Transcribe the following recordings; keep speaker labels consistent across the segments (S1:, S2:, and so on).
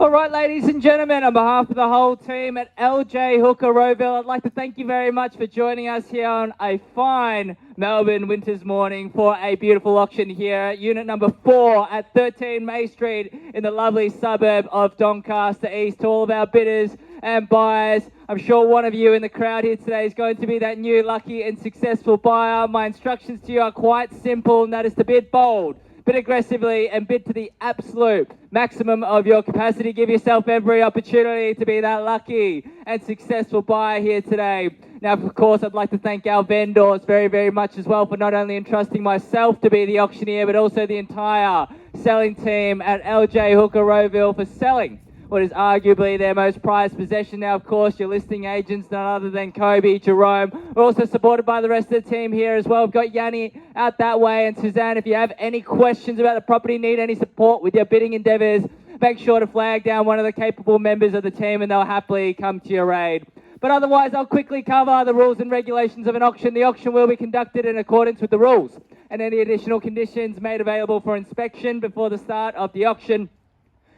S1: All right, ladies and gentlemen, on behalf of the whole team at LJ Hooker Rowville, I'd like to thank you very much for joining us here on a fine Melbourne winter's morning for a beautiful auction here at unit number 4 at 13 May Street in the lovely suburb of Doncaster East. To all of our bidders and buyers, I'm sure one of you in the crowd here today is going to be that new lucky and successful buyer. My instructions to you are quite simple, and that is to bid bold, bid aggressively, and bid to the absolute maximum of your capacity. Give yourself every opportunity to be that lucky and successful buyer here today. Now, of course, I'd like to thank our vendors very, very much as well for not only entrusting myself to be the auctioneer, but also the entire selling team at LJ Hooker Rowville for selling what is arguably their most prized possession. Now, of course, your listing agents, none other than Kobe, Jerome. We're also supported by the rest of the team here as well. We've got Yanni out that way, and Suzanne. If you have any questions about the property, need any support with your bidding endeavours, make sure to flag down one of the capable members of the team and they'll happily come to your aid. But otherwise, I'll quickly cover the rules and regulations of an auction. The auction will be conducted in accordance with the rules and any additional conditions made available for inspection before the start of the auction.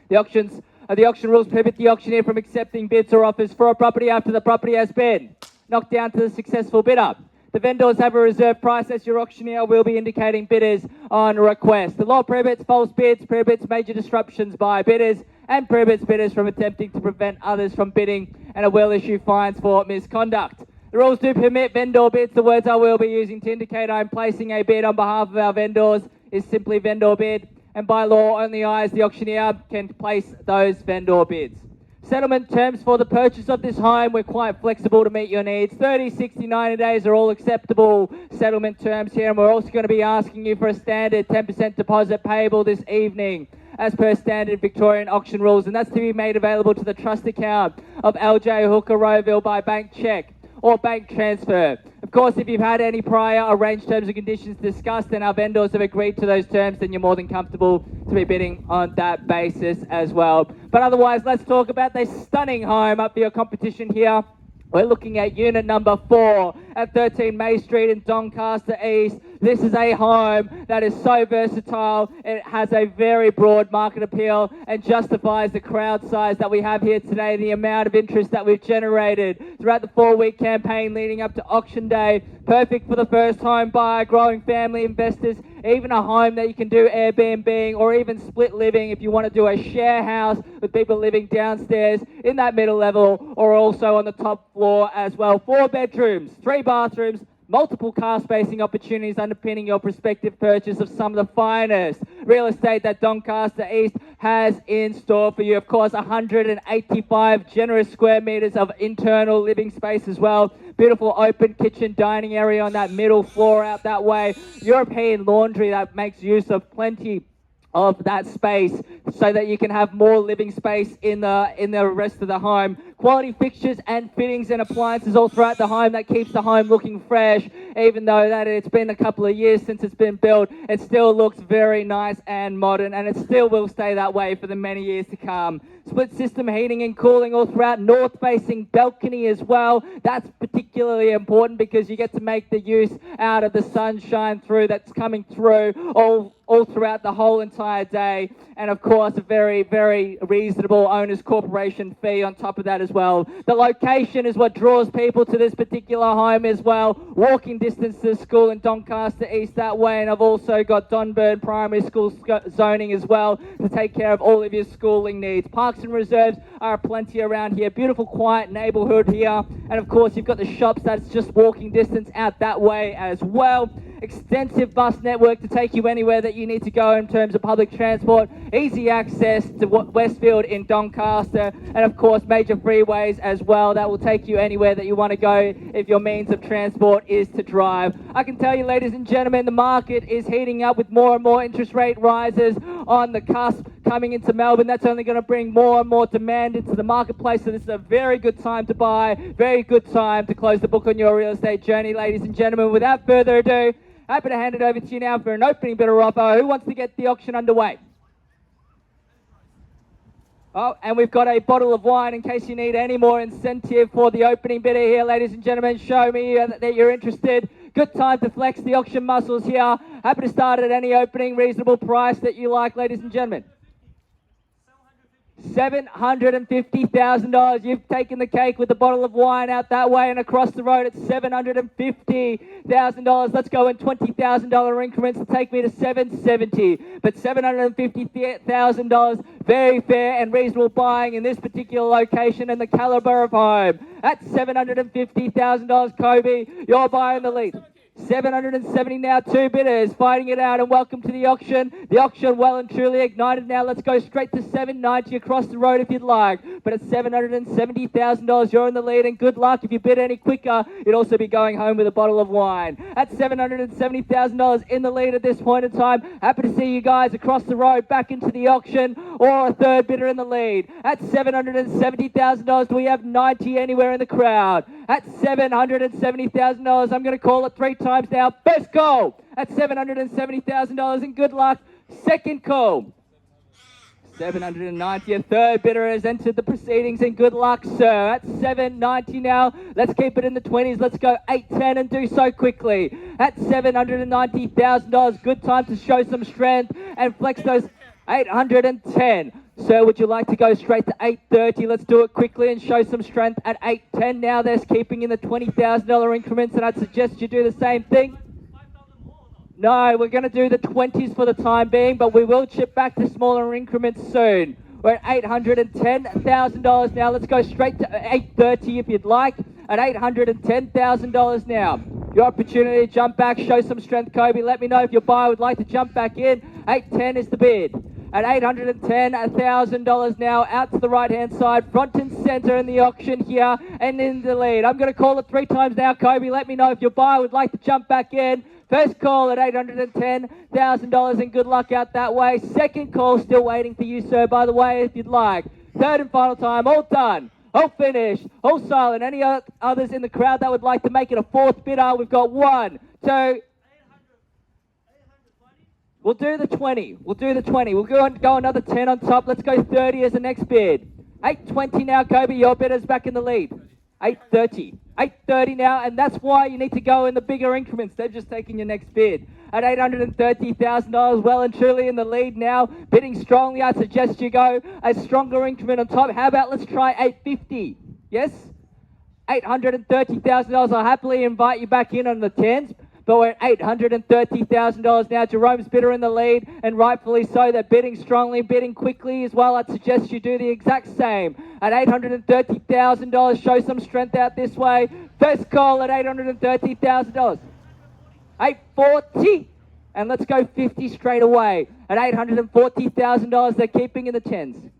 S1: The auction rules prohibit the auctioneer from accepting bids or offers for a property after the property has been knocked down to the successful bidder. The vendors have a reserve price, as your auctioneer will be indicating bidders on request. The law prohibits false bids, prohibits major disruptions by bidders, and prohibits bidders from attempting to prevent others from bidding, and it will issue fines for misconduct. The rules do permit vendor bids. The words I will be using to indicate I'm placing a bid on behalf of our vendors is simply vendor bid. And by law, only I, as the auctioneer, can place those vendor bids. Settlement terms for the purchase of this home, we're quite flexible to meet your needs. 30, 60, 90 days are all acceptable settlement terms here, and we're also going to be asking you for a standard 10% deposit payable this evening, as per standard Victorian auction rules, and that's to be made available to the trust account of LJ Hooker Rowville by bank cheque or bank transfer. Of course, if you've had any prior arranged terms and conditions discussed and our vendors have agreed to those terms, then you're more than comfortable to be bidding on that basis as well. But otherwise, let's talk about this stunning home up for your competition here. We're looking at unit number 4 at 13 May Street in Doncaster East. This is a home that is so versatile. It has a very broad market appeal and justifies the crowd size that we have here today, the amount of interest that we've generated throughout the 4-week campaign leading up to auction day. Perfect for the first home buyer, growing family investors, even a home that you can do Airbnb or even split living if you want to do a share house with people living downstairs in that middle level or also on the top floor as well. 4 bedrooms, 3 bathrooms, multiple car spacing opportunities underpinning your prospective purchase of some of the finest real estate that Doncaster East has in store for you. Of course, 185 generous square metres of internal living space as well. Beautiful open kitchen dining area on that middle floor out that way. European laundry that makes use of plenty of that space so that you can have more living space in the rest of the home. Quality fixtures and fittings and appliances all throughout the home that keeps the home looking fresh. Even though that it's been a couple of years since it's been built, it still looks very nice and modern, and it still will stay that way for the many years to come. Split system heating and cooling all throughout, north facing balcony as well. That's particularly important because you get to make the use out of the sunshine that's coming through all throughout the whole entire day. And of course, a very, very reasonable owner's corporation fee on top of that as well. The location is what draws people to this particular home as well. Walking distance to the school in Doncaster East that way. And I've also got Donburn Primary School zoning as well to take care of all of your schooling needs. Parks and reserves are plenty around here. Beautiful, quiet neighbourhood here. And of course, you've got the shops that's just walking distance out that way as well. Extensive bus network to take you anywhere that you need to go in terms of public transport. Easy access to Westfield in Doncaster, and of course major freeways as well that will take you anywhere that you want to go if your means of transport is to drive. I can tell you, ladies and gentlemen, the market is heating up with more and more interest rate rises on the cusp coming into Melbourne. That's only going to bring more and more demand into the marketplace, so this is a very good time to buy, very good time to close the book on your real estate journey, ladies and gentlemen. Without further ado, happy to hand it over to you now for an opening bid or offer. Who wants to get the auction underway? Oh, and we've got a bottle of wine in case you need any more incentive for the opening bidder here, ladies and gentlemen. Show me that you're interested. Good time to flex the auction muscles here. Happy to start at any opening reasonable price that you like, ladies and gentlemen. $750,000. You've taken the cake with a bottle of wine out that way and across the road. It's $750,000. Let's go in $20,000 increments to take me to $770. But $750,000, very fair and reasonable buying in this particular location and the caliber of home. At $750,000, Kobe, you're buying the lead. 770 now, two bidders fighting it out, and welcome to the auction. The auction well and truly ignited now. Let's go straight to 790 across the road if you'd like. But at $770,000, you're in the lead, and good luck. If you bid any quicker, you'd also be going home with a bottle of wine. At $770,000 in the lead at this point in time. Happy to see you guys across the road back into the auction, or a third bidder in the lead. At $770,000, do we have 90 anywhere in the crowd? At $770,000, I'm going to call it 3 times now. First call at $770,000, and good luck. Second call, 790. A third bidder has entered the proceedings, and good luck, sir. At $790 now. Let's keep it in the 20s. Let's go 810 and do so quickly. At $790,000, good time to show some strength and flex those. 810. Sir, would you like to go straight to 830? Let's do it quickly and show some strength. At 810 now, they're keeping in the $20,000 increments, and I'd suggest you do the same thing. No, we're going to do the 20s for the time being, but we will chip back to smaller increments soon. We're at $810,000 now. Let's go straight to 830 if you'd like. At $810,000 now. Your opportunity to jump back, show some strength, Kobe. Let me know if your buyer would like to jump back in. 810 is the bid. At $810,000 now, out to the right-hand side, front and center in the auction here, and in the lead. I'm going to call it 3 times now, Kobe. Let me know if your buyer would like to jump back in. First call at $810,000, and good luck out that way. Second call, still waiting for you, sir, by the way, if you'd like. Third and final time, all done. All finished, all silent. Any others in the crowd that would like to make it a fourth bidder? We've got 1, 2... We'll do the 20. We'll do the 20. We'll go another 10 on top. Let's go 30 as the next bid. 820 now, Kobe. Your bidder's back in the lead. 830. 830 now, and that's why you need to go in the bigger increments. They've just taken your next bid. At $830,000, well and truly in the lead now. Bidding strongly, I suggest you go a stronger increment on top. How about let's try 850? Yes? $830,000. I'll happily invite you back in on the 10s. But we're at $830,000 now. Jerome's bidder in the lead, and rightfully so. They're bidding strongly, bidding quickly as well. I'd suggest you do the exact same. At $830,000, show some strength out this way. First call at $830,000. 840, and let's go 50 straight away. At $840,000, they're keeping in the 10s.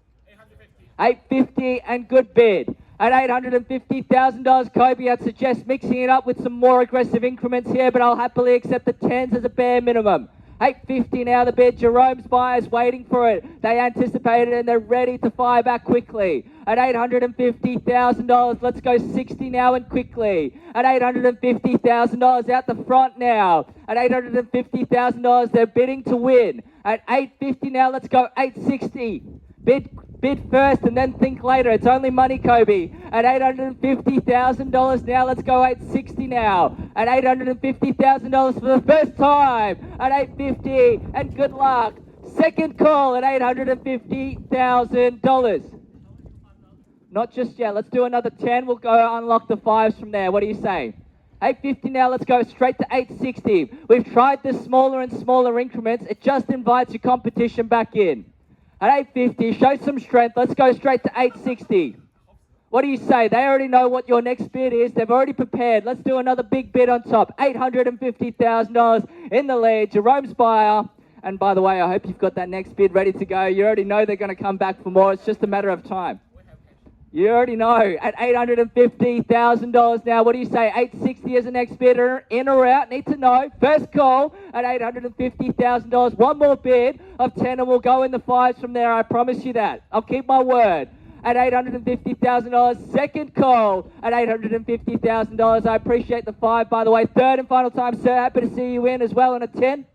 S1: 850, and good bid. At $850,000, Kobe, I'd suggest mixing it up with some more aggressive increments here, but I'll happily accept the 10s as a bare minimum. 850 now the bid. Jerome's buyers waiting for it. They anticipated it and they're ready to fire back quickly. At $850,000, let's go 60 now and quickly. At $850,000 out the front now. At $850,000, they're bidding to win. At $850 now, let's go 860. Bid first and then think later. It's only money, Kobe. At $850,000 now, let's go 860 now. At $850,000 for the first time. At $850, and good luck. Second call at $850,000. Not just yet. Let's do another 10. We'll go unlock the 5s from there. What do you say? 850 now, let's go straight to 860. We've tried the smaller and smaller increments. It just invites your competition back in. At 850, show some strength. Let's go straight to 860. What do you say? They already know what your next bid is. They've already prepared. Let's do another big bid on top. $850,000 in the lead. Jerome's buyer. And by the way, I hope you've got that next bid ready to go. You already know they're going to come back for more. It's just a matter of time. You already know. At $850,000 now, what do you say? 860 as the next bidder. In or out? Need to know. First call at $850,000. One more bid of 10 and we'll go in the 5s from there. I promise you that. I'll keep my word. At $850,000. Second call at $850,000. I appreciate the 5, by the way. Third and final time, sir. Happy to see you in as well on a 10.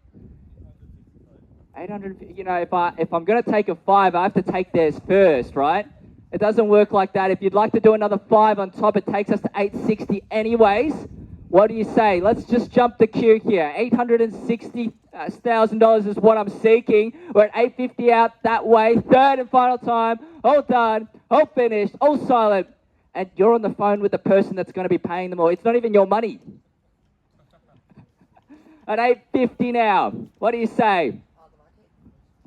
S1: 800. You know, if I'm going to take a 5, I have to take theirs first, right? It doesn't work like that. If you'd like to do another 5 on top, it takes us to 860 anyways. What do you say? Let's just jump the queue here. $860,000 is what I'm seeking. We're at $850 out that way. Third and final time. All done. All finished. All silent. And you're on the phone with the person that's going to be paying them all. It's not even your money. At $850 now. What do you say?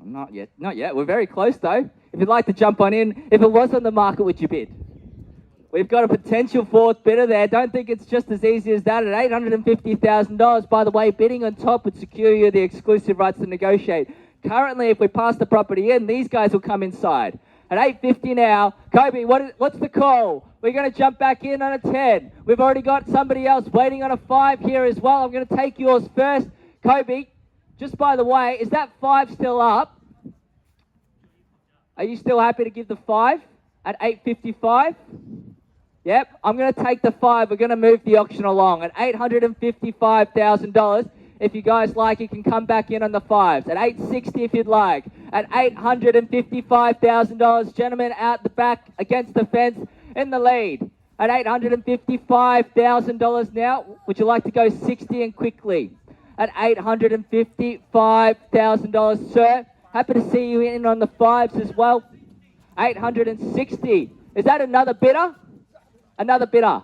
S1: Not yet. Not yet. We're very close though. If you'd like to jump on in, if it was on the market, would you bid? We've got a potential fourth bidder there. Don't think it's just as easy as that. At $850,000, by the way, bidding on top would secure you the exclusive rights to negotiate. Currently, if we pass the property in, these guys will come inside. At $850 now, Kobe, what's the call? We're going to jump back in on a 10. We've already got somebody else waiting on a 5 here as well. I'm going to take yours first. Kobe, just by the way, is that 5 still up? Are you still happy to give the 5 at $855? Yep, I'm going to take the 5. We're going to move the auction along at $855,000. If you guys like, you can come back in on the 5s. At $860 if you'd like. At $855,000, gentlemen out the back against the fence in the lead. At $855,000 now. Would you like to go 60 and quickly? At $855,000, sir. Happy to see you in on the 5s as well. $860. Is that another bidder? Another bidder.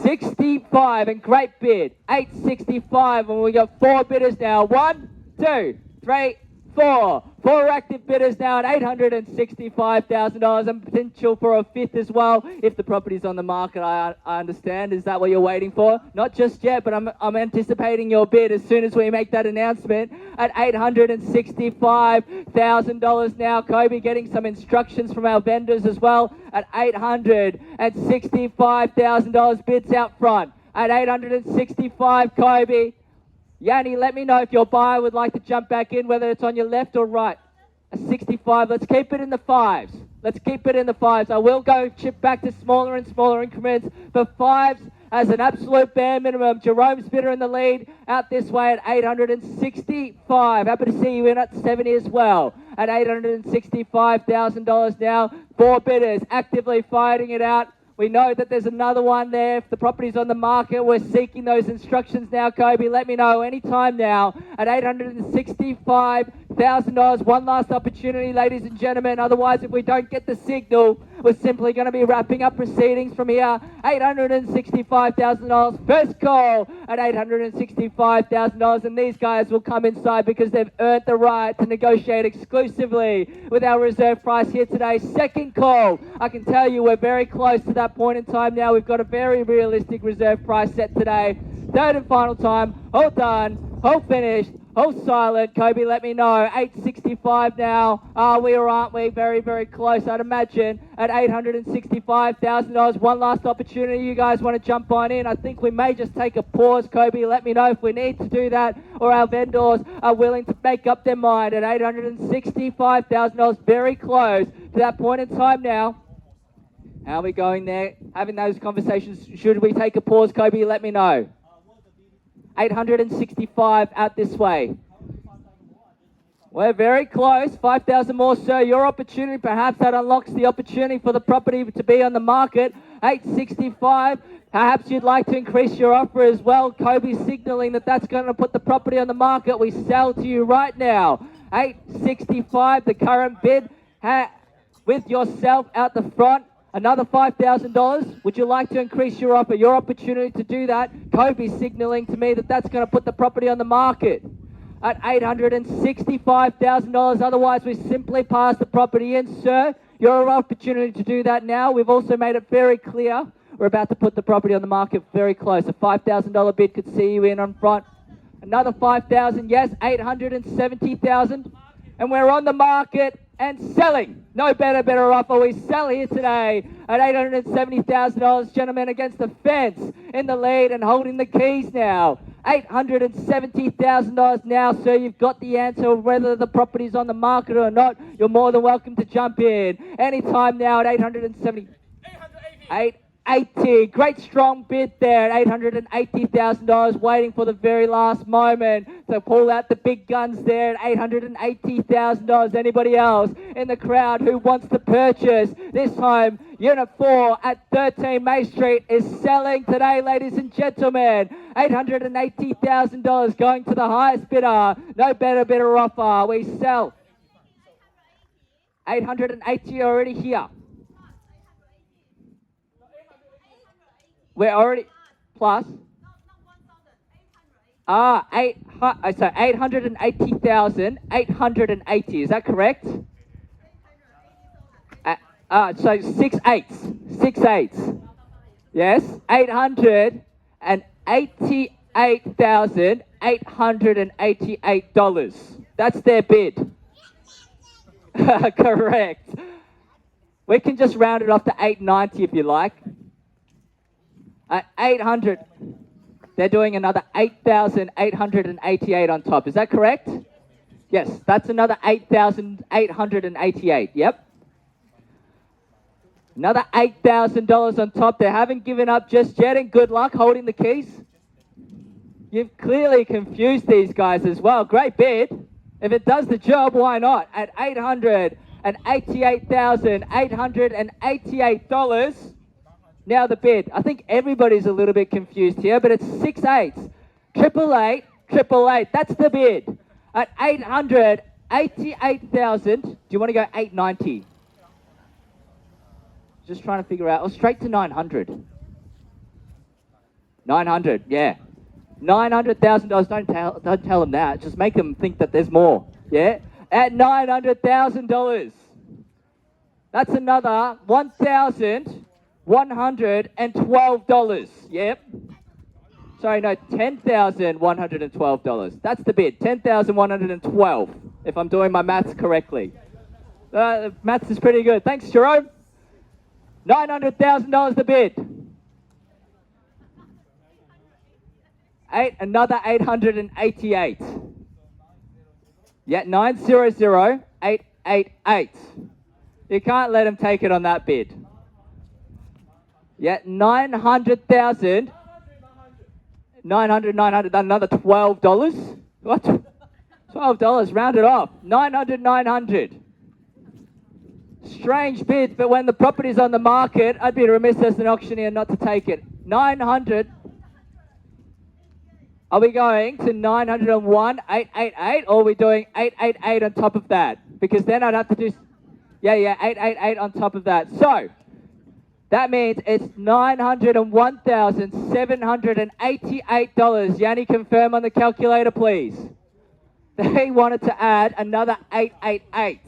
S1: 65 and great bid. $865 and we got 4 bidders now. 1, 2, 3, 4. 4 active bidders now at $865,000 and potential for a 5th as well if the property's on the market. I understand. Is that what you're waiting for? Not just yet, but I'm anticipating your bid as soon as we make that announcement at $865,000 now. Kobe getting some instructions from our vendors as well at $865,000 bids out front at $865,000 Kobe. Yanni, let me know if your buyer would like to jump back in, whether it's on your left or right. A 65. Let's keep it in the 5s. Let's keep it in the 5s. I will go chip back to smaller and smaller increments for 5s as an absolute bare minimum. Jerome's bidder in the lead out this way at $865. Happy to see you in at 70 as well. At $865,000 now. 4 bidders actively fighting it out. We know that there's another one there. If the property's on the market, we're seeking those instructions now, Kobe. Let me know anytime now at $865,000. One last opportunity, ladies and gentlemen. Otherwise, if we don't get the signal, we're simply going to be wrapping up proceedings from here. $865,000. First call at $865,000. And these guys will come inside because they've earned the right to negotiate exclusively with our reserve price here today. Second call. I can tell you we're very close to that point in time now. We've got a very realistic reserve price set today. Third and final time. All done. All finished. All silent. Kobe, let me know. $865 now. Are we or aren't we? Very, very close, I'd imagine. At $865,000. One last opportunity. You guys want to jump on in? I think we may just take a pause. Kobe, let me know if we need to do that or our vendors are willing to make up their mind at $865,000. Very close to that point in time now. How are we going there? Having those conversations. Should we take a pause, Kobe? Let me know. 865 out this way. We're very close. 5,000 more, sir. Your opportunity, perhaps that unlocks the opportunity for the property to be on the market. 865. Perhaps you'd like to increase your offer as well. Kobe's signaling that that's going to put the property on the market. We sell to you right now. 865, the current bid. With yourself out the front. Another $5,000. Would you like to increase your offer? Your opportunity to do that. Kobe's signaling to me that that's going to put the property on the market at $865,000. Otherwise, we simply pass the property in, sir. Your opportunity to do that now. We've also made it very clear. We're about to put the property on the market very close. A $5,000 bid could see you in on front. Another $5,000. Yes, $870,000. And we're on the market and selling. No better offer. We sell here today at $870,000. Gentlemen against the fence in the lead and holding the keys now. $870,000 now, sir. You've got the answer of whether the property's on the market or not. You're more than welcome to jump in. Anytime now at 870. $880,000. Great strong bid there at $880,000, waiting for the very last moment to pull out the big guns there at $880,000. Anybody else in the crowd who wants to purchase this home? Unit 4 at 13 May Street is selling today, ladies and gentlemen. $880,000 going to the highest bidder. No better bidder offer. We sell 880 already here. We're already plus. So 880,880. Is that correct? So 6 eighths. 6 eighths. Yes, $888,888. That's their bid. Correct. We can just round it off to 890 if you like. 800. They're doing another 8,888 on top. Is that correct? Yes, that's another 8,888. Yep. Another $8,000 on top. They haven't given up just yet, and good luck holding the keys. You've clearly confused these guys as well. Great bid. If it does the job, why not? At $888,888. Now the bid. I think everybody's a little bit confused here, but it's 6 eighths. 888. That's the bid. At $888,000. Do you want to go 890? Just trying to figure out. Oh, straight to 900. 900, yeah. $900,000. Don't tell them that. Just make them think that there's more. Yeah. At $900,000. That's another $1,112. Yep. Sorry, no, $10,112. That's the bid. $10,112. If I'm doing my maths correctly. Maths is pretty good. Thanks, Jerome. $900,000 the bid. Another 888. Yeah, 900,888. You can't let him take it on that bid. Yeah, 900,000. 900, another $12. What? $12, round it off. 900. Strange bids, but when the property's on the market, I'd be remiss as an auctioneer not to take it. 900. Are we going to 901,888, or are we doing 888 on top of that? Because then I'd have to do, yeah, 888 on top of that. So, that means it's $901,788. Yanni, confirm on the calculator, please. They wanted to add another 888.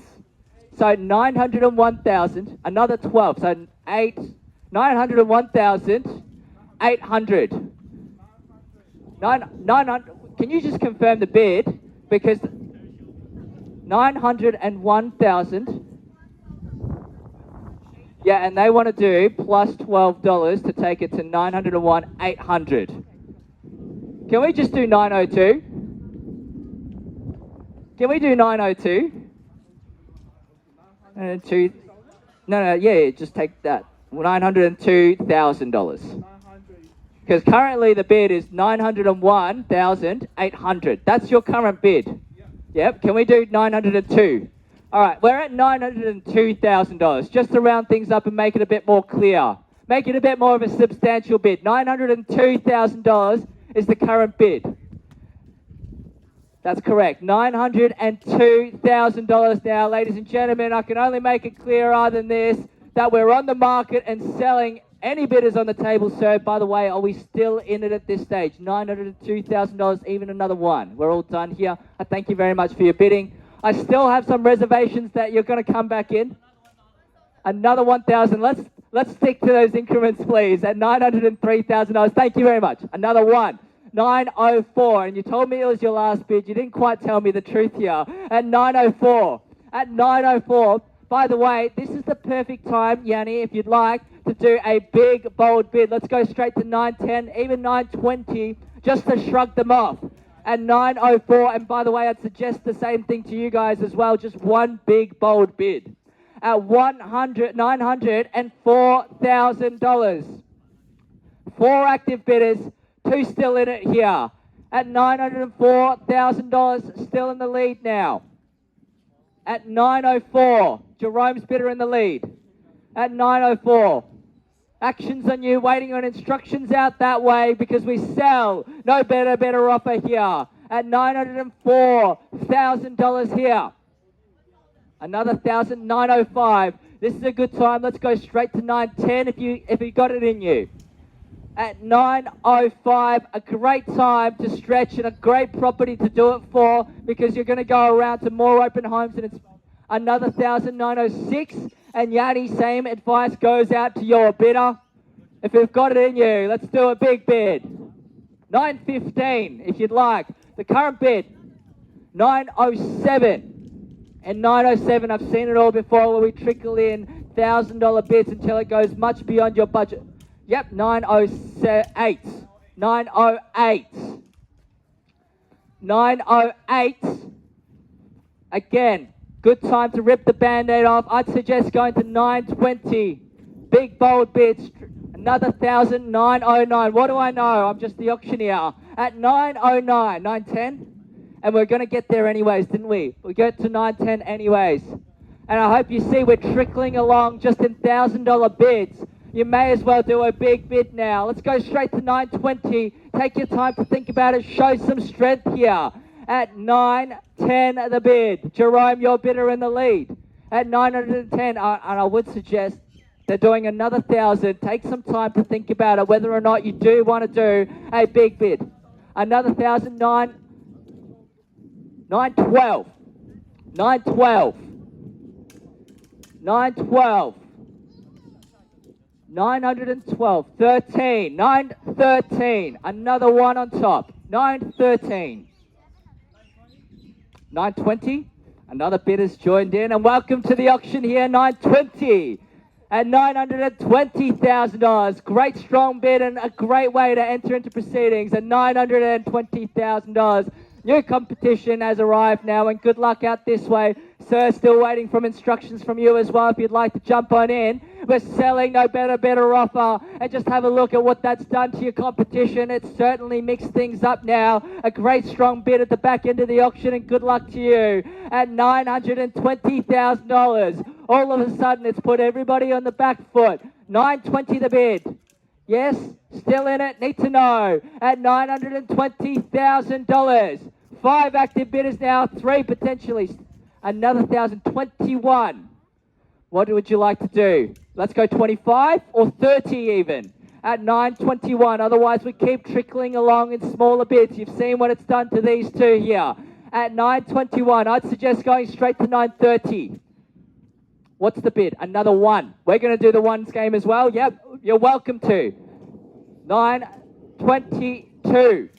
S1: So 901,000, another 12. So 901,800. 900. Can you just confirm the bid? Because 901,000. Yeah, and they want to do plus $12 to take it to 901,800. Can we just do 902? Can we do 902? Yeah, just take that. $902,000. Because currently the bid is 901,800. That's your current bid. Yep. Can we do 902? All right, we're at $902,000. Just to round things up and make it a bit more clear. Make it a bit more of a substantial bid. $902,000 is the current bid. That's correct. $902,000 now, ladies and gentlemen. I can only make it clearer than this, that we're on the market and selling. Any bidders on the table, sir? By the way, are we still in it at this stage? $902,000, even another one. We're all done here. I thank you very much for your bidding. I still have some reservations that you're going to come back in. Another 1,000. Let's stick to those increments, please. At $903,000. Thank you very much. Another one. 904, and you told me it was your last bid. You didn't quite tell me the truth here. At 904. At 904. By the way, this is the perfect time, Yanni, if you'd like, to do a big, bold bid. Let's go straight to 910, even 920, just to shrug them off. At 904, and by the way, I'd suggest the same thing to you guys as well, just one big, bold bid. At $904,000. 4 active bidders, 2 still in it here. At $904,000, still in the lead now. At 904, Jerome's bidder in the lead. At 904. Actions on you, waiting on instructions out that way because we sell. No better offer here. At $904,000 here. Another 905. This is a good time. Let's go straight to 910 if you got it in you. At 905, a great time to stretch and a great property to do it for because you're going to go around to more open homes and it's another 906. And Yanni, same advice goes out to your bidder. If you've got it in you, let's do a big bid. 915 if you'd like. The current bid, 907. And 907, I've seen it all before where we trickle in $1,000 bids until it goes much beyond your budget. Yep, 908. 908. 908. Again, good time to rip the band-aid off. I'd suggest going to 920. Big bold bids. Another 1,000. 909. What do I know? I'm just the auctioneer. At 909. 910. And we're going to get there anyways, didn't we? We get to 910 anyways. And I hope you see we're trickling along just in $1,000 bids. You may as well do a big bid now. Let's go straight to 920. Take your time to think about it. Show some strength here. At 910 the bid. Jerome, your bidder in the lead. At 910, and I would suggest they're doing another 1,000. Take some time to think about it, whether or not you do want to do a big bid. Another 1,000, 912. 912. 912. 912. 13. 913. Another one on top. 913. 920. Another bidder's joined in. And welcome to the auction here. 920. At $920,000. Great strong bid and a great way to enter into proceedings. At $920,000. New competition has arrived now, and good luck out this way. Sir, still waiting from instructions from you as well if you'd like to jump on in. We're selling no better offer, and just have a look at what that's done to your competition. It's certainly mixed things up now. A great strong bid at the back end of the auction, and good luck to you. At $920,000. All of a sudden, it's put everybody on the back foot. $920 the bid. Yes, still in it, need to know. At $920,000. 5 active bidders now, 3 potentially. Another 1,021. What would you like to do? Let's go 25 or 30 even. At 921. Otherwise, we keep trickling along in smaller bids. You've seen what it's done to these two here. At 921, I'd suggest going straight to 930. What's the bid? Another 1. We're going to do the ones game as well. Yep, you're welcome to. 922.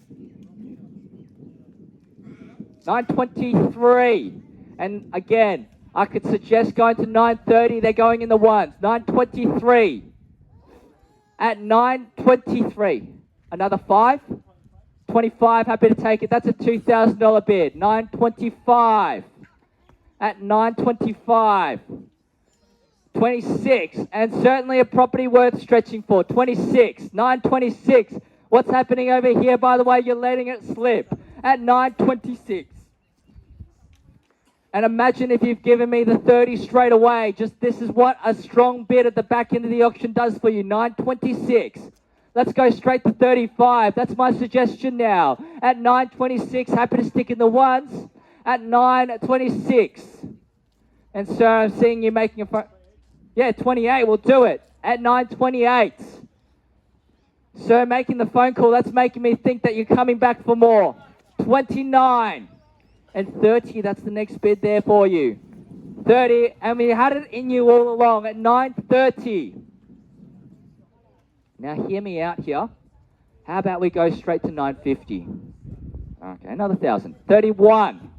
S1: 923. And again, I could suggest going to 930. They're going in the ones. 923. At 923. Another 5. 25. Happy to take it. That's a $2,000 bid. 925. At 925. 26. And certainly a property worth stretching for. 26. 926. What's happening over here, by the way? You're letting it slip. At 926. And imagine if you've given me the 30 straight away. Just this is what a strong bid at the back end of the auction does for you. 926. Let's go straight to 35. That's my suggestion now. At 926, happy to stick in the ones. At 926. And sir, I'm seeing you making a phone. Yeah, 28, we'll do it. At 928. Sir, making the phone call, that's making me think that you're coming back for more. 29. And 30, that's the next bid there for you. 30, and we had it in you all along at 930. Now hear me out here. How about we go straight to 950? Okay, another 1,000. 31.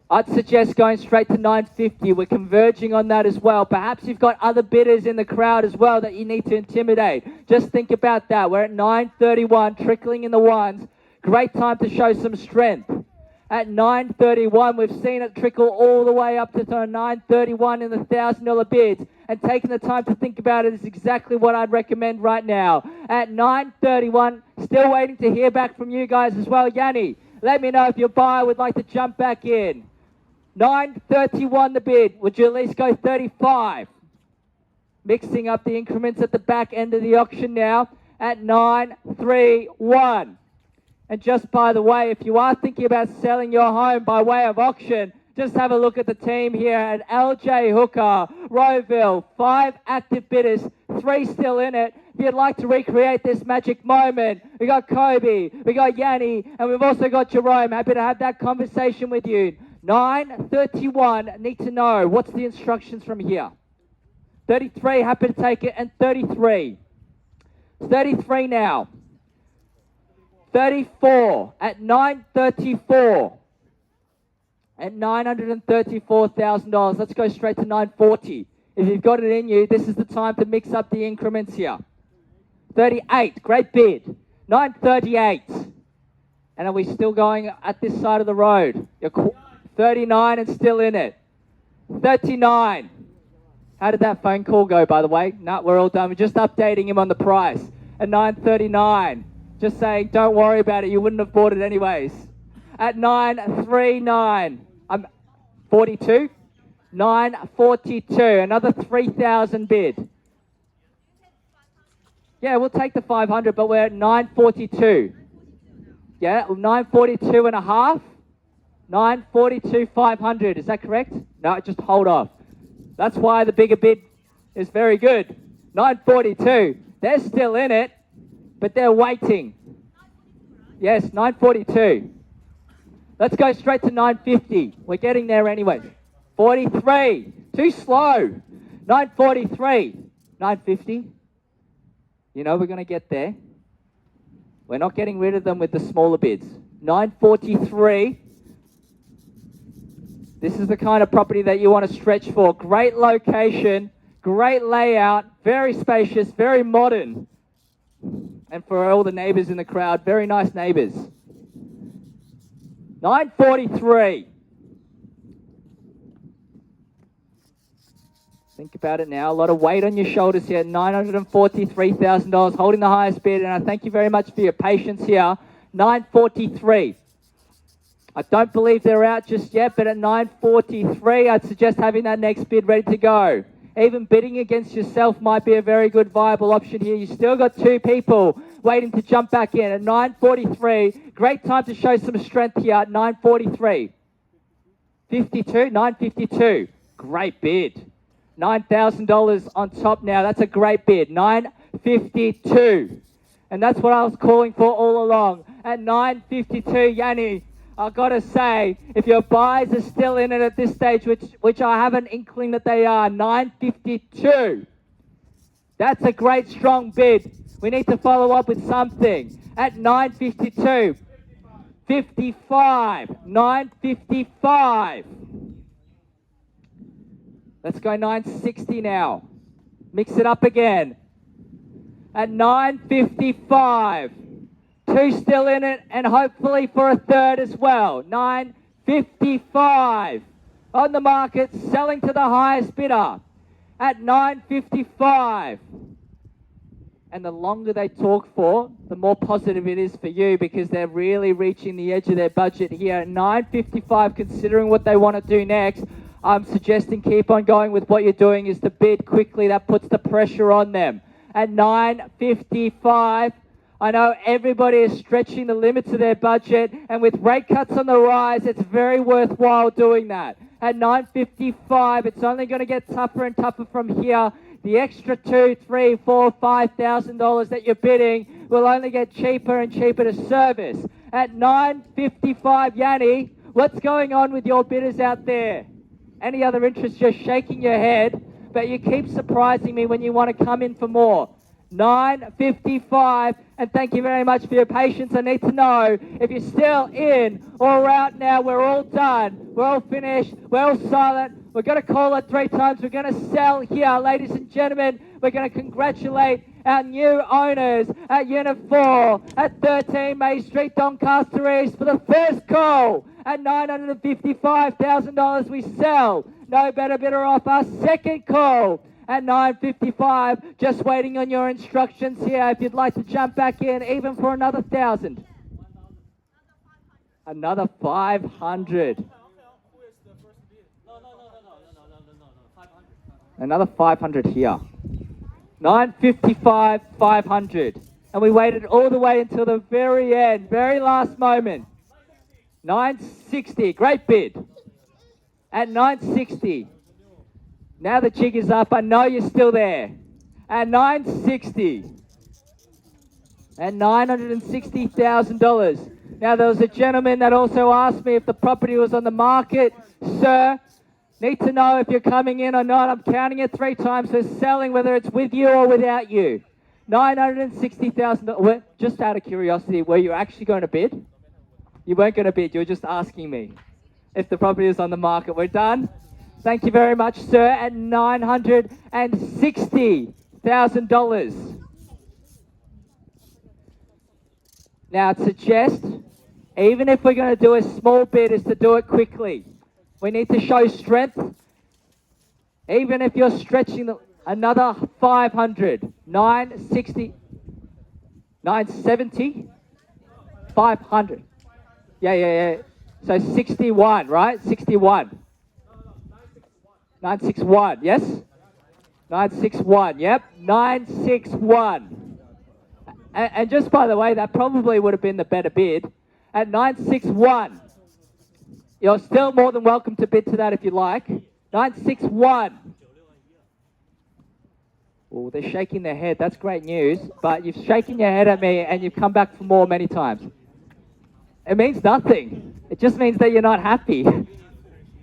S1: I'd suggest going straight to 950. We're converging on that as well. Perhaps you've got other bidders in the crowd as well that you need to intimidate. Just think about that. We're at 931, trickling in the ones. Great time to show some strength. at 931. We've seen it trickle all the way up to 931 in the $1,000 bids. And taking the time to think about it is exactly what I'd recommend right now. At 931, still waiting to hear back from you guys as well. Yanni, let me know if your buyer would like to jump back in. 931 the bid. Would you at least go 35? Mixing up the increments at the back end of the auction now at 931. And just by the way, if you are thinking about selling your home by way of auction, just have a look at the team here at LJ Hooker, Rowville. 5 active bidders, 3 still in it. If you'd like to recreate this magic moment, we got Kobe, we got Yanni, and we've also got Jerome. Happy to have that conversation with you. 931, need to know, what's the instructions from here? 33, happy to take it, and 33. 33 now. 34 at 934. At $934,000. Let's go straight to 940. If you've got it in you, this is the time to mix up the increments here. 38, great bid. 938. And are we still going at this side of the road? You're 39 and still in it. 39. How did that phone call go, by the way? No, we're all done. We're just updating him on the price. At 939. Just saying, don't worry about it. You wouldn't have bought it anyways. At 939. 42. 942. Another 3,000 bid. Yeah, we'll take the 500, but we're at 942. Yeah, 942 and a half. 942, 500. Is that correct? No, just hold off. That's why the bigger bid is very good. 942. They're still in it, but they're waiting. Yes, 942. Let's go straight to 950. We're getting there anyways. 43. Too slow. 943. 950. You know we're going to get there. We're not getting rid of them with the smaller bids. 943. This is the kind of property that you want to stretch for. Great location, great layout, very spacious, very modern. And for all the neighbors in the crowd, very nice neighbors. 943. Think about it now. A lot of weight on your shoulders here. $943,000, holding the highest bid. And I thank you very much for your patience here. 943. I don't believe they're out just yet, but at 943, I'd suggest having that next bid ready to go. Even bidding against yourself might be a very good viable option here. You still got 2 people waiting to jump back in at 943. Great time to show some strength here at 943. 52, 952. Great bid. $9,000 on top now. That's a great bid. 952. And that's what I was calling for all along. At 952, Yanni, I've got to say, if your buyers are still in it at this stage, which I have an inkling that they are, 952. That's a great strong bid. We need to follow up with something. At 952. 55. 955. Let's go 960 now. Mix it up again. At 955. 2 still in it, and hopefully for a third as well. 955. On the market, selling to the highest bidder. At 955. And the longer they talk for, the more positive it is for you, because they're really reaching the edge of their budget here. At 955, considering what they want to do next, I'm suggesting keep on going with what you're doing is to bid quickly. That puts the pressure on them. At 955, I know everybody is stretching the limits of their budget, and with rate cuts on the rise, it's very worthwhile doing that. At 955, it's only going to get tougher and tougher from here. The extra $2,000, $3,000, $4,000, $5,000 that you're bidding will only get cheaper and cheaper to service. At 955, Yanni, what's going on with your bidders out there? Any other interest? You're shaking your head, but you keep surprising me when you want to come in for more. 955, and thank you very much for your patience. I need to know if you're still in or out now. We're all done. We're all finished. We're all silent. We're going to call it 3 times. We're going to sell here, ladies and gentlemen. We're going to congratulate our new owners at Unit 4 at 13 May Street, Doncaster East for the first call At $955,000 we sell. No better bidder off our second call. At $955, just waiting on your instructions here. If you'd like to jump back in, even for another 1,000. Another 500. Another 500 here. 955, 500. And we waited all the way until the very end, very last moment. 960, great bid. At 960. Now the jig is up. I know you're still there. At 960. At $960,000. Now there was a gentleman that also asked me if the property was on the market. Sir, need to know if you're coming in or not. I'm counting it 3 times for selling, whether it's with you or without you. $960,000. Just out of curiosity, were you actually going to bid? You weren't going to bid. You were just asking me if the property is on the market. We're done. Thank you very much, sir. At $960,000. Now, I'd suggest, even if we're going to do a small bid, is to do it quickly. We need to show strength. Even if you're stretching another 500, 960, 970, 500. Yeah. So 61, right? 61. 961, yes? 961, yep. 961. And just by the way, that probably would have been the better bid. At 961. You're still more than welcome to bid to that if you like. 961. Oh, they're shaking their head. That's great news. But you've shaken your head at me and you've come back for more many times. It means nothing. It just means that you're not happy.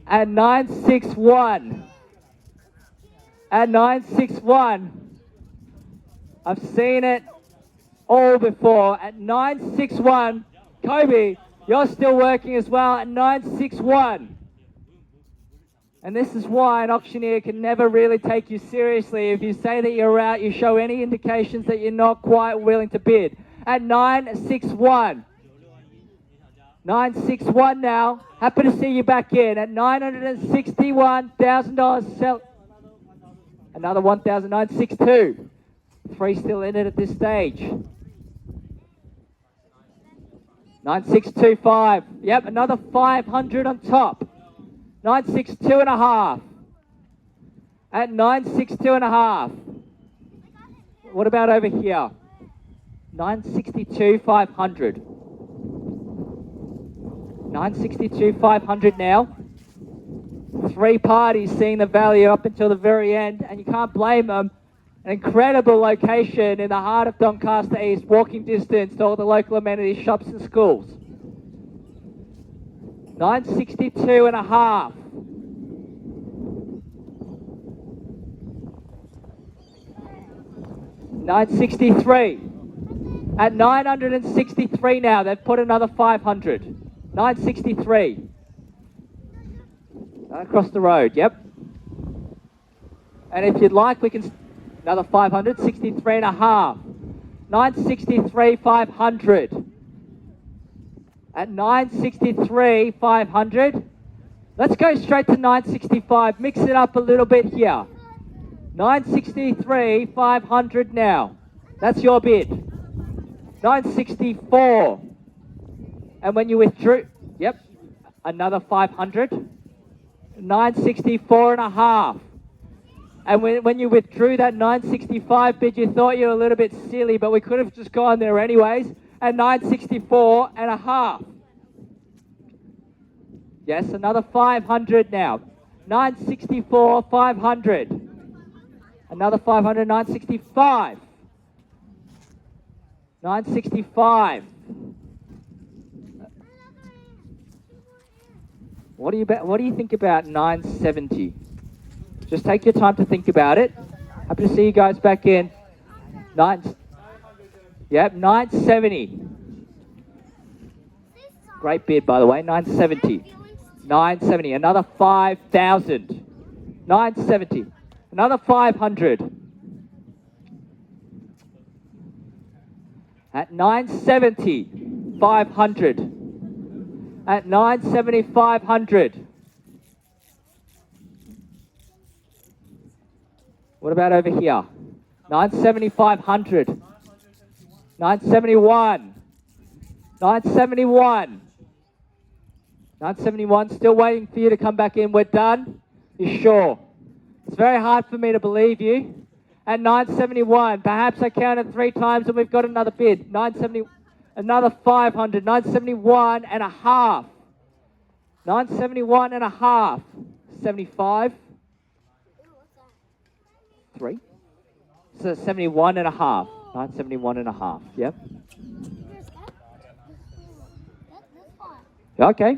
S1: At 961. At 961. I've seen it all before. At 961. Kobe, you're still working as well at 961. And this is why an auctioneer can never really take you seriously. If you say that you're out, you show any indications that you're not quite willing to bid. At 961. 961 now. Happy to see you back in. At $961,000. Sell. Another 1,962. 3 still in it at this stage. 9625. Yep, another 500 on top. 962 and a half. At 962 and a half. What about over here? 962 500. 962 500 now. 3 parties seeing the value up until the very end, and you can't blame them. An incredible location in the heart of Doncaster East, walking distance to all the local amenities, shops and schools. 962 and a half. $963. At $963 now, they've put another 500. 963. Across the road, yep. And if you'd like, we can... Another 500, 63 and a half. 963, 500. At 963, 500. Let's go straight to 965. Mix it up a little bit here. 963, 500 now. That's your bid. 964. And when you withdrew, yep, another 500. 964 and a half. And when you withdrew that 965 bid, you thought you were a little bit silly, but we could have just gone there anyways. At 964 and a half. Yes, another 500 now. 964, 500. Another 500, 965. 965. What do you think about 970? Just take your time to think about it. Happy to see you guys back in. Yep, 970. Great bid, by the way. 970. 970. Another 5,000. 970. Another 500. At 970. 500. at 9,500. What about over here? 9,500. 971. 971. 971. Still waiting for you to come back in. We're done. You sure? It's very hard for me to believe you. At 971. Perhaps I counted 3 times and we've got another bid. 970. Another 500. 971 and a half. 971 and a half. 75. 3. So 71 and a half. 971 and a half. Yep. Okay.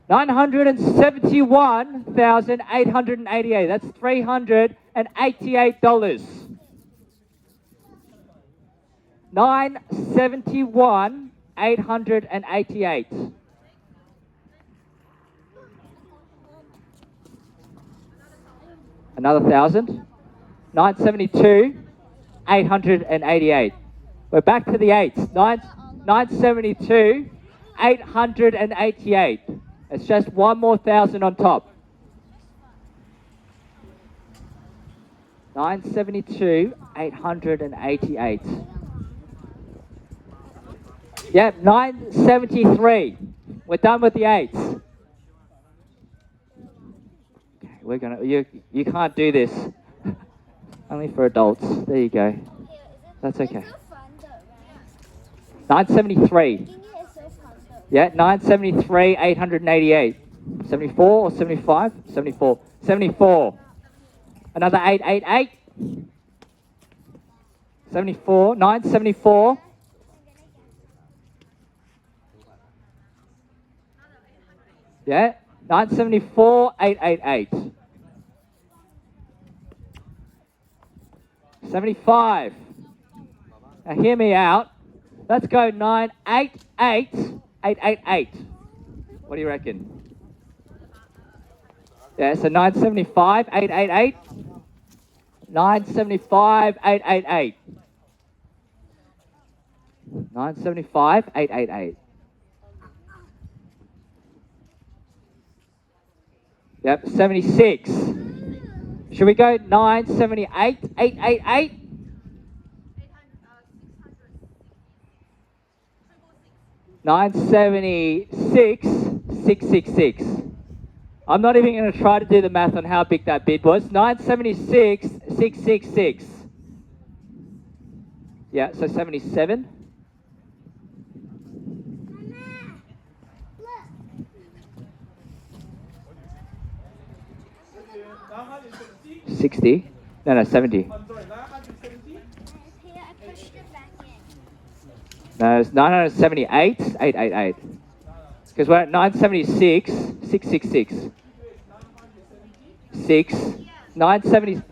S1: 971,888. That's $388. 971,888. Another 1,000. 972,888. We're back to the 8s. 972,888. It's just one more 1,000 on top. 972,888. Yep, 973. We're done with the 8s. Okay, we're gonna. You can't do this. Only for adults. There you go. That's okay. 973. Yeah, 973, 888. 74 or 75? 74. 74. Another 888. 74. 974. Yeah, 974, 888. 75. Now hear me out. Let's go 988, 888. What do you reckon? Yeah, so 975, 888. 975, 888. 975, 888. Yep, 76. Should we go 978, 888? 976, 666. I'm not even going to try to do the math on how big that bid was. 976, 666. Yeah, so 77. $60. No, $70. No, it's 978, 888. Because we're at 976, 666. 6, 970,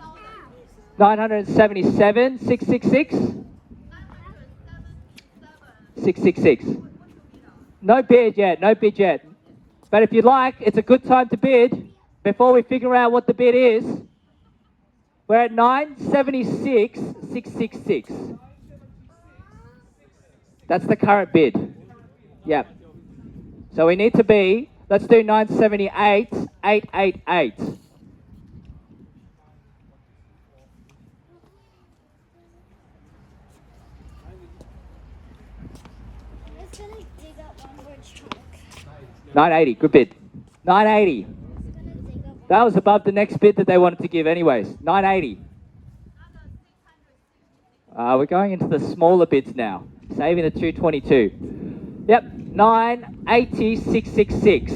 S1: 977, 666. 666. No bid yet, no bid yet. But if you like, it's a good time to bid before we figure out what the bid is. We're at 976, 666. That's the current bid. Yep. So we need to be, let's do 978, 888.
S2: Let's gonna dig up one more chunk.
S1: 980, good bid. 980. That was above the next bid that they wanted to give anyways. 980. We're going into the smaller bids now. Saving the 222. Yep, 980, 666.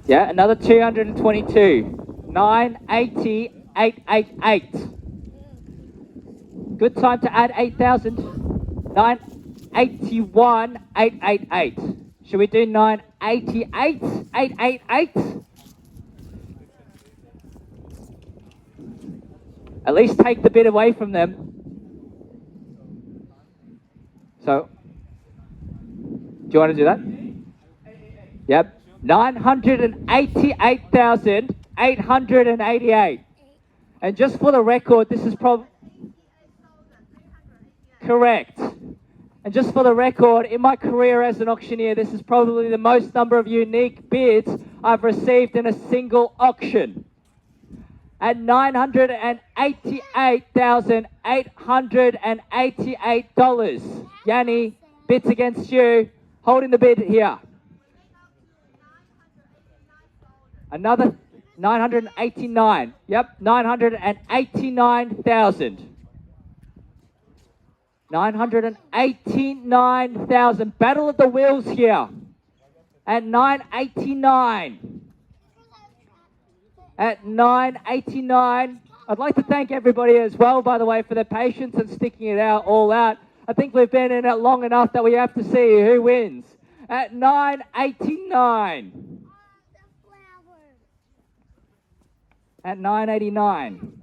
S1: Yeah, another 222. 980, 888. Good time to add 8,000. 981, 888. Should we do 988, 888? At least take the bid away from them. So, do you want to do that? Yep. 988,888. And just for the record, this is probably correct. And just for the record, in my career as an auctioneer, this is probably the most number of unique bids I've received in a single auction. At $988,888. Yanni, bids against you. Holding the bid here. Another 989. Yep, 989,000. 989,000. Battle of the wheels here. At 989. At 989. I'd like to thank everybody as well, by the way, for their patience and sticking it out all out. I think we've been in it long enough that we have to see who wins. At 989. At 989.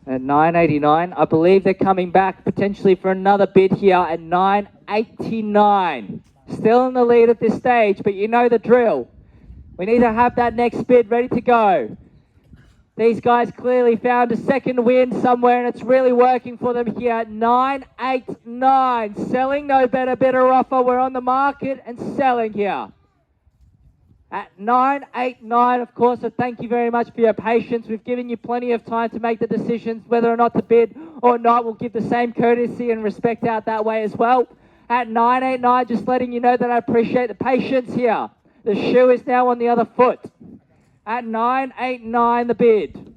S1: At 989. I believe they're coming back potentially for another bid here at 989. Still in the lead at this stage, but you know the drill. We need to have that next bid ready to go. These guys clearly found a second win somewhere, and it's really working for them here at 989. Selling, no better bidder offer. We're on the market and selling here. At 989, of course, so thank you very much for your patience. We've given you plenty of time to make the decisions whether or not to bid or not. We'll give the same courtesy and respect out that way as well. At 989, just letting you know that I appreciate the patience here. The shoe is now on the other foot. At 989, the bid.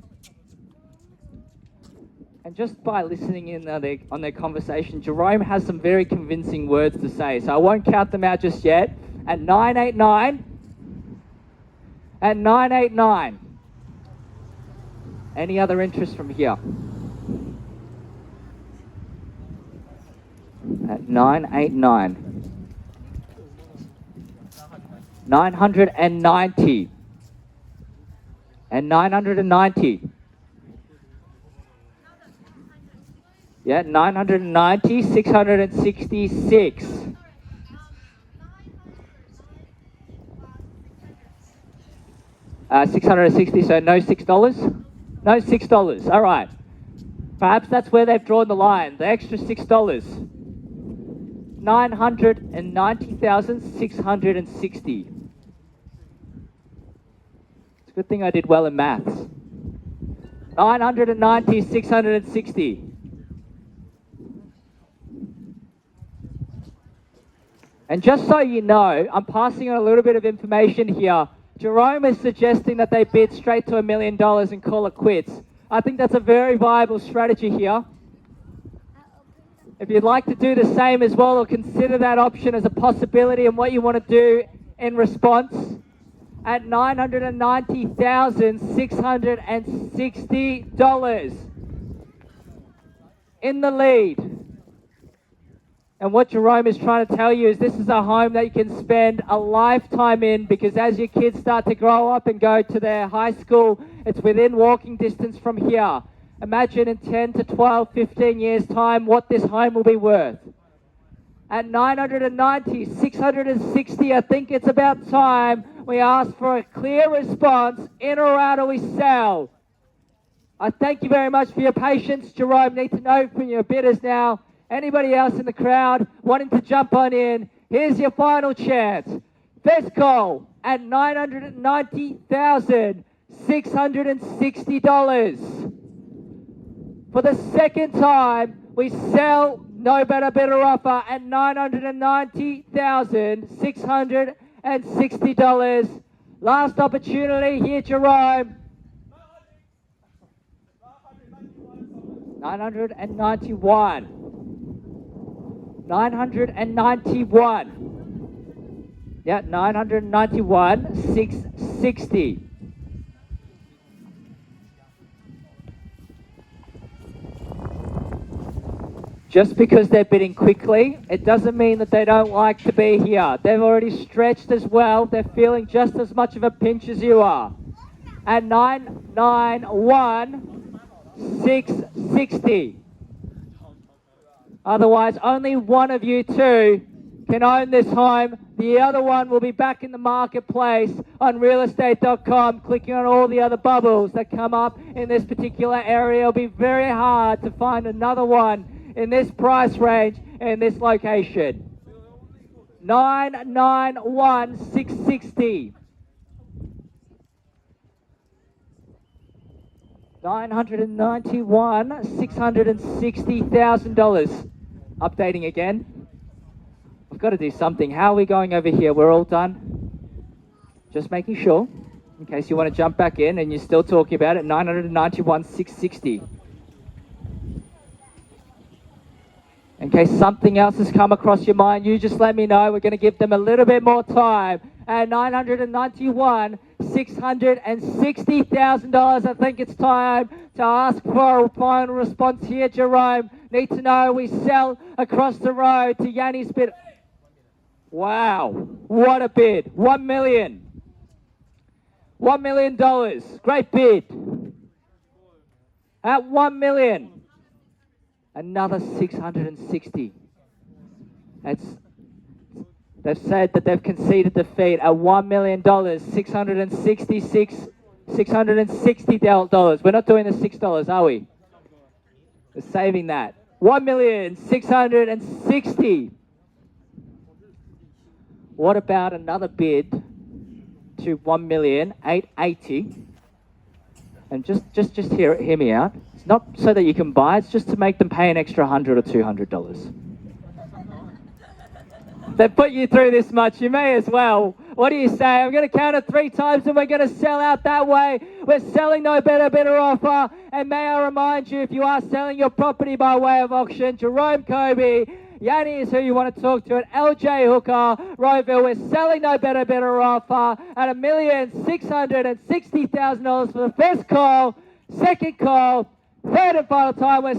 S1: And just by listening in on their conversation, Jerome has some very convincing words to say, so I won't count them out just yet. At 989. At 989. Any other interest from here? At 989. 990. And 990. Yeah, 990, 666. $660, so no $6? No $6, all right. Perhaps that's where they've drawn the line, the extra $6. 990,660. It's a good thing I did well in maths. 990,660. And just so you know, I'm passing on a little bit of information here. Jerome is suggesting that they bid straight to $1 million and call it quits. I think that's a very viable strategy here. If you'd like to do the same as well, or consider that option as a possibility and what you want to do in response, at $990,660 in the lead. And what Jerome is trying to tell you is this is a home that you can spend a lifetime in, because as your kids start to grow up and go to their high school, it's within walking distance from here. Imagine in 10 to 12, 15 years time what this home will be worth. At 990, 660, I think it's about time we ask for a clear response. In or out, or we sell. I thank you very much for your patience, Jerome. Need to know from your bidders now. Anybody else in the crowd wanting to jump on in, here's your final chance. First call at $990,660. For the second time, we sell, no better bidder offer at $990,660. Last opportunity here, Jerome. 991. 991. Yeah, 991, 660. Just because they're bidding quickly, it doesn't mean that they don't like to be here. They've already stretched as well. They're feeling just as much of a pinch as you are. At 991, 660. Otherwise, only one of you two can own this home. The other one will be back in the marketplace on realestate.com, clicking on all the other bubbles that come up in this particular area. It'll be very hard to find another one in this price range in this location. 991,660. $991,660,000. Updating again. I've got to do something. How are we going over here? We're all done. Just making sure, in case you want to jump back in and you're still talking about it. 991,660. In case something else has come across your mind, you just let me know. We're going to give them a little bit more time. At $991,660,000, I think it's time to ask for a final response here, Jerome. Need to know we sell across the road to Yanni's bid. Wow, what a bid. $1 million. $1 million. Great bid. At $1 million. Another 660. They've said that they've conceded defeat at $1 million, $660. We're not doing the $6, are we? We're saving that. $1,660,000. What about another bid to $1,880,000? And just hear me out. It's not so that you can buy, it's just to make them pay an extra $100 or $200. They put you through this much, you may as well. What do you say? I'm going to count it 3 times and we're going to sell out that way. We're selling no better offer. And may I remind you, if you are selling your property by way of auction, Jerome Kobe, Yanni is who you want to talk to at LJ Hooker, Rowville. We're selling no better offer at $1,660,000 for the first call, second call, third and final time. We're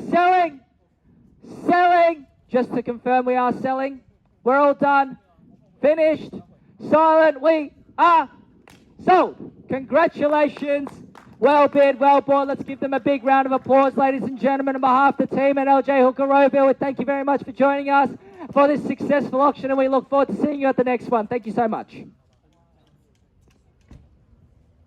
S1: selling. Just to confirm, we are selling. We're all done, finished, silent, we are sold. Congratulations, well bid, well bought. Let's give them a big round of applause, ladies and gentlemen, on behalf of the team at LJ Hooker Rowville. We thank you very much for joining us for this successful auction and we look forward to seeing you at the next one. Thank you so much.